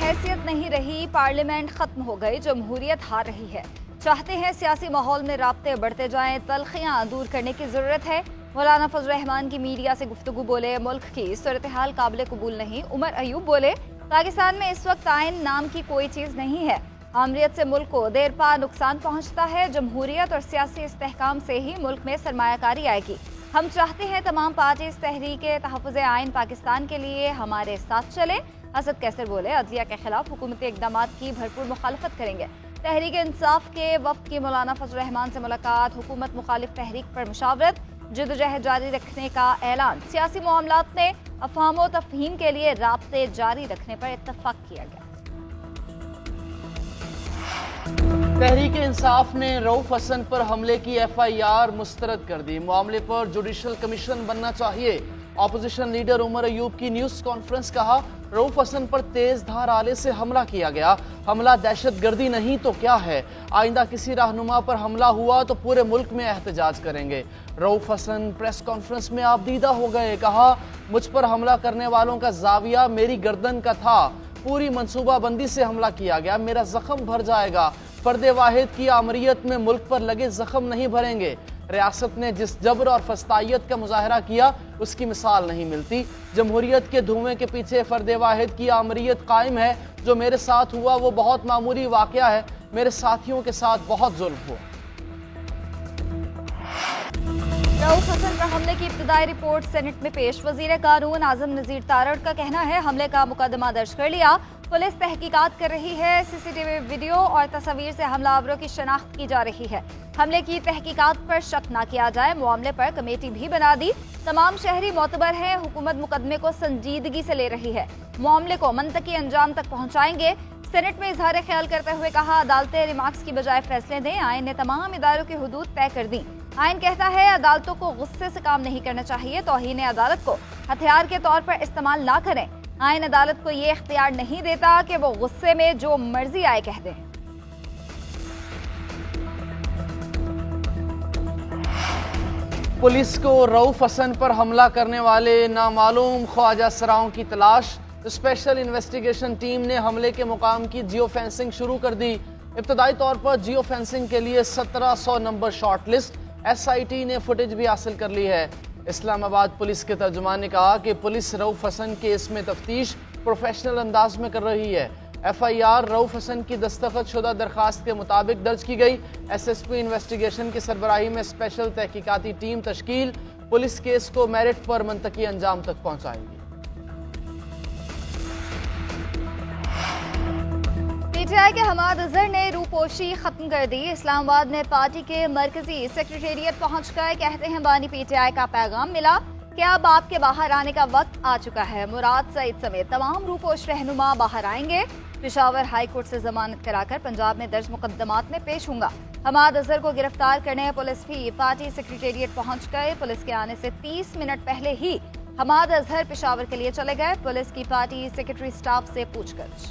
हैसियत नहीं रही, पार्लियामेंट खत्म हो गई, जमहूरियत हार रही है। चाहते हैं सियासी माहौल में राब्ते बढ़ते जाएं, तलखियां दूर करने की जरूरत है। मौलाना फजल रहमान की मीडिया से गुफ्तगू बोले, मुल्क की सूरत हाल काबिल कबूल नहीं। उमर अयूब बोले, पाकिस्तान में इस वक्त आइन नाम की कोई चीज नहीं है। आमरीत से मुल्क को देर पा नुकसान पहुंचता है। जमहूरियत और सियासी इस्तेहकाम से ही मुल्क में सरमायाकारी आएगी। हम चाहते हैं तमाम पार्टी तहरीक तहफ़्फ़ुज़ आइन पाकिस्तान के लिए हमारे साथ चले। असद कैसर बोले, अदलिया के खिलाफ हुकूमती इक़दाम की भरपूर मुखालफत करेंगे। तहरीक इंसाफ के वफ्द की मौलाना फजल रहमान से मुलाकात, हुकूमत मुखालिफ तहरीक पर मुशावरत, जद्दोजहद जारी रखने का ऐलान। सियासी मामलात में अफ़हाम व तफ़हीम के लिए राब्ते जारी रखने पर इत्तफ़ाक़ किया गया। तहरीक इंसाफ ने रऊफ हसन पर हमले की FIR मुस्तरद कर दी। मामले पर जुडिशल कमीशन बनना चाहिए। ऑपोजिशन लीडर उमर अयूब की न्यूज कॉन्फ्रेंस, कहा रऊफ हसन पर तेज धार आले से हमला किया गया। हमला दहशतगर्दी नहीं तो क्या है? आइंदा किसी रहनुमा पर हमला हुआ तो पूरे मुल्क में एहतजाज करेंगे। रऊफ हसन प्रेस कॉन्फ्रेंस में आपदीदा हो गए, कहा मुझ पर हमला करने वालों का जाविया मेरी गर्दन का था। पूरी मनसूबाबंदी से हमला किया गया, मेरा जख्म भर जाएगा। फर्दे वाहिद की आमरीत में मुल्क पर लगे जख्म नहीं भरेंगे। रियासत ने जिस जबर और फस्तायत का मुजाहरा किया उसकी मिसाल नहीं मिलती। जमहूरियत के धुएं के पीछे फर्दे वाहिद की आमरीत कायम है। जो मेरे साथ हुआ वो बहुत मामूली वाकया है, मेरे साथियों के साथ बहुत जुल्म हुआ। रऊफ हसन पर हमले की इब्तदाई रिपोर्ट सेनेट में पेश। वजीर कानून आजम नजीर तारड़ का कहना है, हमले का मुकदमा दर्ज कर लिया, पुलिस तहकीकात कर रही है। CCTV वीडियो और तस्वीर से हमलावरों की शनाख्त की जा रही है। हमले की तहकीकात पर शक न किया जाए। मामले पर कमेटी भी बना दी। तमाम शहरी मोतबर हैं। हुकूमत मुकदमे को संजीदगी से ले रही है। मामले को मंतकी अंजाम तक पहुंचाएंगे। सेनेट में इजहार ख्याल करते हुए कहा, अदालतें रिमार्क्स की बजाय फैसले दें। आइन ने तमाम इदारों की हुदूद तय कर दी। आइन कहता है अदालतों को गुस्से से काम नहीं करना चाहिए। तौहीन अदालत को हथियार के तौर पर इस्तेमाल ना करें। आइन अदालत को ये इख्तियार नहीं देता कि वो गुस्से में जो मर्जी आए कह दें। पुलिस को रऊफ हसन पर हमला करने वाले नामालूम ख्वाजा सराओं की तलाश। स्पेशल इन्वेस्टिगेशन टीम ने हमले के मुकाम की जियो फेंसिंग शुरू कर दी। इब्तदाई तौर पर जियो फेंसिंग के लिए 1700 नंबर शॉर्ट लिस्ट। SIT ने फुटेज भी हासिल कर ली है। इस्लामाबाद पुलिस के तर्जुमान ने कहा कि पुलिस रऊफ हसन केस में तफ्तीश प्रोफेशनल अंदाज में कर रही है। FIR रऊफ हसन की दस्तखत शुदा दरखास्त के मुताबिक दर्ज की गई। SSP इन्वेस्टिगेशन की सरबराही में स्पेशल तहकीकाती टीम तश्कील। पुलिस केस को मेरिट पर मंतकी अंजाम तक पहुंचाएगी। PTI के हमाद अजहर ने रूपोशी खत्म कर दी। इस्लामाबाद में पार्टी के मरकजी सेक्रेटेरिएट पहुंच गए। कहते हैं बानी PTI का पैगाम मिला कि अब आपके बाहर आने का वक्त आ चुका है। मुराद सईद समेत तमाम रूपोश रहनुमा बाहर आएंगे। पेशावर हाई कोर्ट से जमानत कराकर पंजाब में दर्ज मुकदमात में पेश होंगे। हमाद अजहर को गिरफ्तार करने पुलिस भी पार्टी सेक्रेटेरिएट पहुंच गए। पुलिस के आने से 30 मिनट पहले ही हमाद अजहर पेशावर के लिए चले गए। पुलिस की पार्टी सेक्रेटरी स्टाफ से पूछताछ।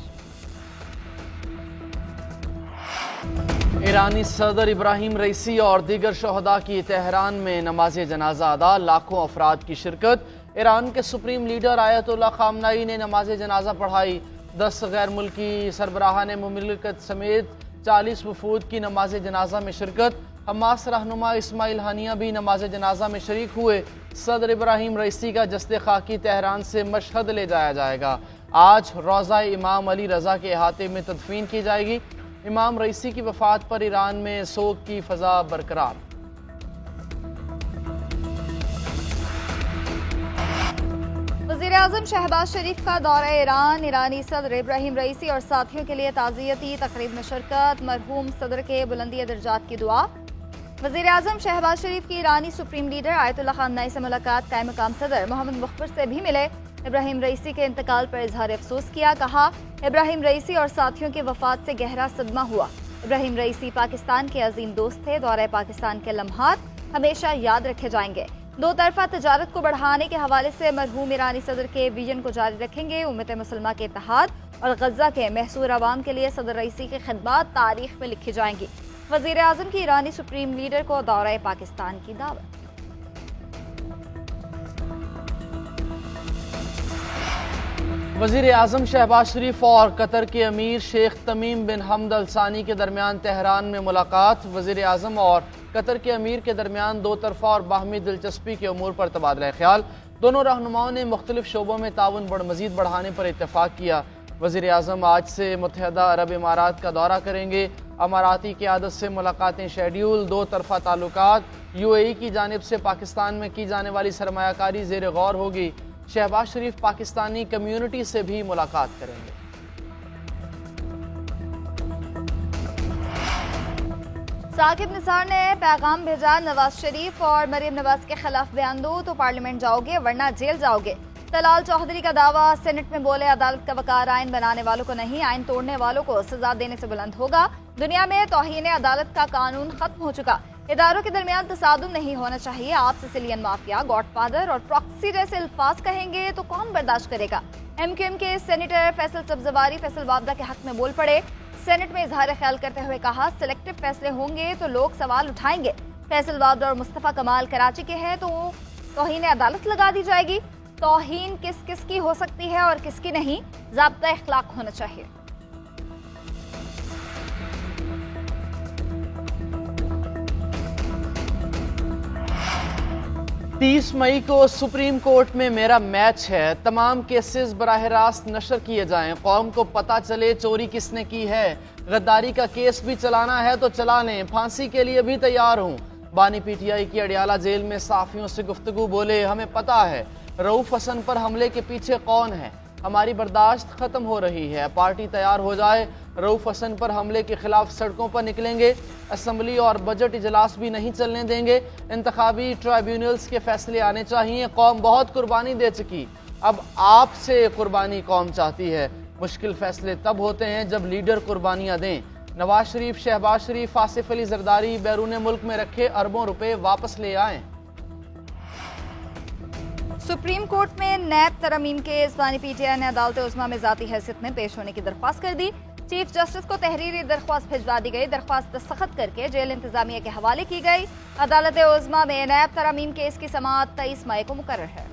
ईरानी सदर इब्राहिम रईसी और दीगर शहदा की तेहरान में नमाज जनाजा अदा, लाखों अफराद की शिरकत। ईरान के सुप्रीम लीडर आयतुल्लाह खामनाई ने नमाज जनाजा पढ़ाई। 10 गैर मुल्की सरबराहान मुमलिकत समेत 40 वफूद की नमाज जनाजा में शिरकत। हमास रहनुमा इस्माइल हानिया भी नमाज जनाजा में शरीक हुए। सदर इब्राहिम रईसी का जस्ते खाकी तेहरान से मशहद ले जाया जाएगा। आज रोज़ा इमाम अली रजा के अहाते में तदफीन की जाएगी। इमाम रईसी की वफात पर ईरान में सोग की फजा बरकरार। वज़ीर-ए-आज़म शहबाज शरीफ का दौरा ईरान। ईरानी सदर इब्राहिम रईसी और साथियों के लिए ताज़ियती तकरीब में शिरकत। मरहूम सदर के बुलंदी दर्जात की दुआ। वज़ीर-ए-आज़म शहबाज शरीफ की ईरानी सुप्रीम लीडर आयतुल्लाह खामनाई से मुलाकात। कायम मकाम सदर मोहम्मद मुख्बिर से भी मिले। इब्राहिम रईसी के इंतकाल पर इजहार अफसोस किया। कहा इब्राहिम रईसी और साथियों की वफात से गहरा सदमा हुआ। इब्राहिम रईसी पाकिस्तान के अजीम दोस्त थे। दौरे पाकिस्तान के लम्हात हमेशा याद रखे जाएंगे। दो तरफा तजारत को बढ़ाने के हवाले से मरहूम ईरानी सदर के विजन को जारी रखेंगे। उम्मत मुसलमा के इत्तेहाद और गजा के महसूर अवाम के लिए सदर रईसी की खिदमत तारीख में लिखी जाएंगी। वज़ीर आज़म की ईरानी सुप्रीम लीडर को दौरा पाकिस्तान की दावत। वज़ीर आज़म शहबाज शरीफ और कतर के अमीर शेख तमीम बिन हमद अल सानी के दरमियान तेहरान में मुलाकात। वज़ीर आज़म और कतर के अमीर के दरमियान दो तरफ़ा और बाहमी दिलचस्पी के उमूर पर तबादला ख्याल। दोनों रहनुमाओं ने मुख्तलिफ शोबों में ताउन मज़ीद बढ़ाने पर इत्तफ़ाक़ किया। वज़ीर आज़म आज से मुत्तहिदा अरब इमारात का दौरा करेंगे। अमाराती क़यादत से मुलाकातें शेड्यूल। दो तरफ़ा ताल्लुकात। UAE की जानिब से पाकिस्तान में की जाने वाली सरमायाकारी ज़ेर गौर होगी। शहबाज शरीफ पाकिस्तानी कम्यूनिटी से भी मुलाकात करेंगे। साकिब निसार ने पैगाम भेजा, नवाज शरीफ और मरीम नवाज के खिलाफ बयान दो तो पार्लियामेंट जाओगे वरना जेल जाओगे। तलाल चौधरी का दावा, सेनेट में बोले अदालत का वकार आइन बनाने वालों को नहीं, आइन तोड़ने वालों को सजा देने से बुलंद होगा। दुनिया में तौहीन अदालत का कानून खत्म हो चुका। इदारों के दरमियान तसादुम नहीं होना चाहिए। आप सिसिलियन माफिया, गॉडफादर और प्रॉक्सी जैसे अल्फाज कहेंगे तो कौन बर्दाश्त करेगा। MQM के सेनेटर फैसल सब्जवारी फैसल वाबदा के हक में बोल पड़े। सेनेट में इजहार ख्याल करते हुए कहा, सिलेक्टिव फैसले होंगे तो लोग सवाल उठाएंगे। फैसल वाबदा और मुस्तफा कमाल कराची के हैं तो तौहीन अदालत लगा दी जाएगी। तौहीन किस किस की हो सकती है और किसकी नहीं, ज़ाब्ता इख्लाक होना चाहिए। 30 मई को सुप्रीम कोर्ट में मेरा मैच है। तमाम केसेस बराह रास्त नशर किए जाएं, कौम को पता चले चोरी किसने की है। गद्दारी का केस भी चलाना है तो चला लें, फांसी के लिए भी तैयार हूँ। बानी PTI की अडियाला जेल में साफियों से गुफ्तगू, बोले हमें पता है रऊफ हसन पर हमले के पीछे कौन है। हमारी बर्दाश्त खत्म हो रही है, पार्टी तैयार हो जाए। रऊफ हसन पर हमले के खिलाफ सड़कों पर निकलेंगे। असम्बली और बजट इजलास भी नहीं चलने देंगे। इंतखाबी ट्राइब्यूनल्स के फैसले आने चाहिए। कौम बहुत कुर्बानी दे चुकी, अब आपसे कुर्बानी कौम चाहती है। मुश्किल फैसले तब होते हैं जब लीडर कुर्बानियां दें। नवाज शरीफ, शहबाज शरीफ, आसिफ अली जरदारी बैरून मुल्क में रखे अरबों रुपए वापस ले आएं। सुप्रीम कोर्ट में नैब तरमीम के बानी PTI ने अदालत उज़्मा में ज़ाती हैसियत में पेश होने की दरख्वास्त कर दी। चीफ जस्टिस को तहरीरी दरख्वास्त भिजवा दी गई। दरख्वास्त दस्तखत करके जेल इंतजामिया के हवाले की गई। अदालत उज़्मा में नैब तरमीम केस की समाअत 23 मई को मुकर्रर है।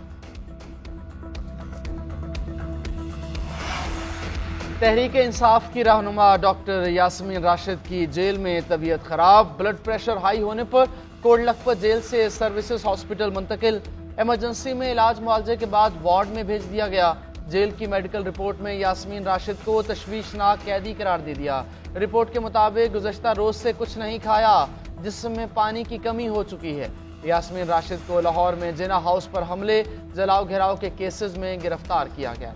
तहरीक इंसाफ की रहनुमा डॉक्टर यास्मीन राशिद की जेल में तबीयत खराब। ब्लड प्रेशर हाई होने पर कोटलखपत जेल से सर्विसेज हॉस्पिटल मुंतकिल। इमरजेंसी में इलाज मुआवजे के बाद वार्ड में भेज दिया गया। जेल की मेडिकल रिपोर्ट में यास्मीन राशिद को तशवीशनाक कैदी करार दे दिया। रिपोर्ट के मुताबिक गुज़श्ता रोज से कुछ नहीं खाया, जिस्म में पानी की कमी हो चुकी है। यास्मीन राशिद को लाहौर में जिना हाउस पर हमले, जलाओ घेराव के केसेस में गिरफ्तार किया गया।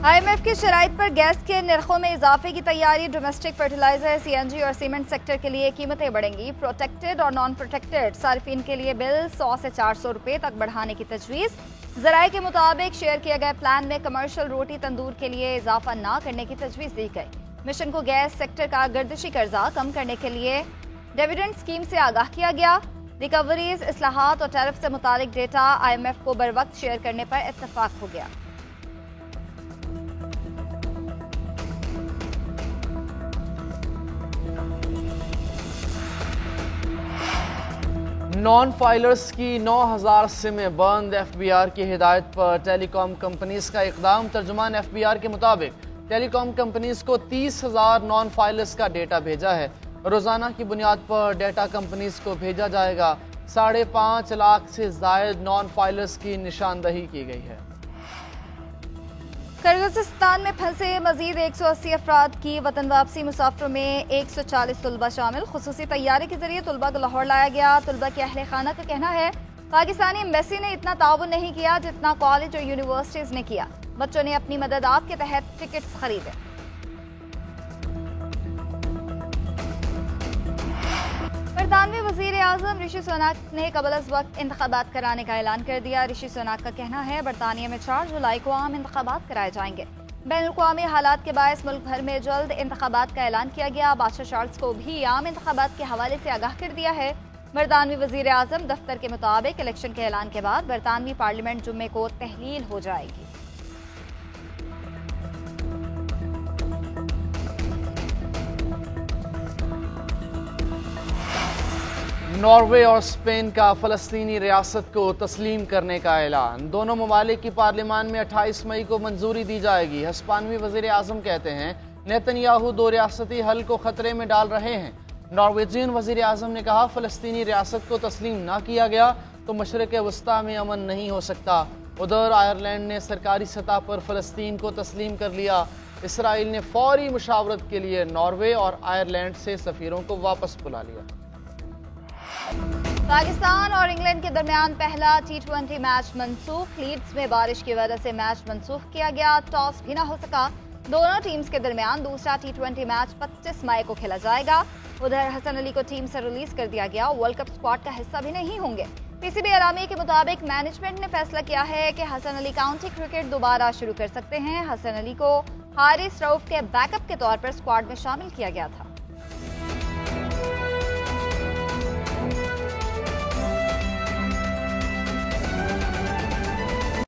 IMF की शराइत पर गैस के निर्खों में इजाफे की तैयारी। डोमेस्टिक फर्टिलाइजर, CNG और सीमेंट सेक्टर के लिए कीमतें बढ़ेंगी। प्रोटेक्टेड और नॉन प्रोटेक्टेड सार्फिन के लिए बिल 100 से 400 रुपए तक बढ़ाने की तजवीज़। ज़राए के मुताबिक शेयर किए गए प्लान में कमर्शियल रोटी तंदूर के लिए इजाफा न करने की तजवीज़ दी गई। मिशन को गैस सेक्टर का गर्दिशी कर्जा कम करने के लिए डिविडेंड स्कीम से आगाह किया गया। रिकवरीज, इस्लाहात और टैरिफ से मुतालिक डेटा IMF को बर वक्त शेयर करने पर इत्तफाक हो गया। नॉन फाइलर्स की 9000 सिमें बंद। FBR की हिदायत पर टेलीकॉम कंपनीज का इकदाम। तर्जुमान FBR के मुताबिक टेलीकॉम कंपनीज को 30,000 नॉन फाइलर्स का डेटा भेजा है। रोजाना की बुनियाद पर डेटा कंपनीज को भेजा जाएगा। 5.5 लाख से जायद नॉन फाइलर्स की निशानदही की गई है। किर्गिस्तान में फंसे मजीद 180 अफराद की वतन वापसी। मुसाफिरों में 140 तलबा शामिल। खुसूसी तैयारे के जरिए तलबा को लाहौर लाया गया। तलबा के अहले खाना का कहना है पाकिस्तानी एम्बेसी ने इतना ताउन नहीं किया जितना कॉलेज और यूनिवर्सिटीज ने किया। बच्चों ने अपनी मदद आप के तहत टिकट खरीदे। बरतानवी वज़ीर आज़म ऋषि सुनाक ने कबल अज़ वक्त इंतखाबात कराने का ऐलान कर दिया। ऋषि सुनाक का कहना है बरतानिया में 4 जुलाई को आम इंतखाबात कराए जाएंगे। बैनुल-अक़वामी हालात के बायस मुल्क भर में जल्द इंतखाबात का ऐलान किया गया। बादशाह चार्ल्स को भी आम इंतखाबात के हवाले से आगाह कर दिया है। बरतानवी वज़ीर आज़म दफ्तर के मुताबिक इलेक्शन के ऐलान के बाद बरतानवी पार्लियामेंट जुम्मे को तहलील हो जाएगी। नॉर्वे और स्पेन का फ़लस्तीनी रियासत को तस्लीम करने का ऐलान। दोनों ममालिक की पार्लियामान में 28 मई को मंजूरी दी जाएगी। हिस्पानवी वज़ीर आज़म कहते हैं नेतन्याहू दो रियासती हल को खतरे में डाल रहे हैं। नॉर्वेजियन वज़ीर आज़म ने कहा फ़लस्तीनी रियासत को तस्लीम ना किया गया तो मशरिक़ वस्ता में अमन नहीं हो सकता। उधर आयरलैंड ने सरकारी सतह पर फ़लस्तीन को तस्लीम कर लिया। इसराइल ने फौरी मुशावरत के लिए नॉर्वे और आयरलैंड से सफ़ीरों को वापस बुला लिया। पाकिस्तान और इंग्लैंड के दरमियान पहला T20 मैच मनसूख। लीड्स में बारिश की वजह से मैच मनसूख किया गया। टॉस भी ना हो सका। दोनों टीम्स के दरमियान दूसरा T20 मैच 25 मई को खेला जाएगा। उधर हसन अली को टीम से रिलीज कर दिया गया। वर्ल्ड कप स्क्वाड का हिस्सा भी नहीं होंगे। पीसीबी अलामी के मुताबिक मैनेजमेंट ने फैसला किया है कि हसन अली काउंटी क्रिकेट दोबारा शुरू कर सकते हैं। हसन अली को हारिस रऊफ के बैकअप के तौर पर स्क्वाड में शामिल किया गया था।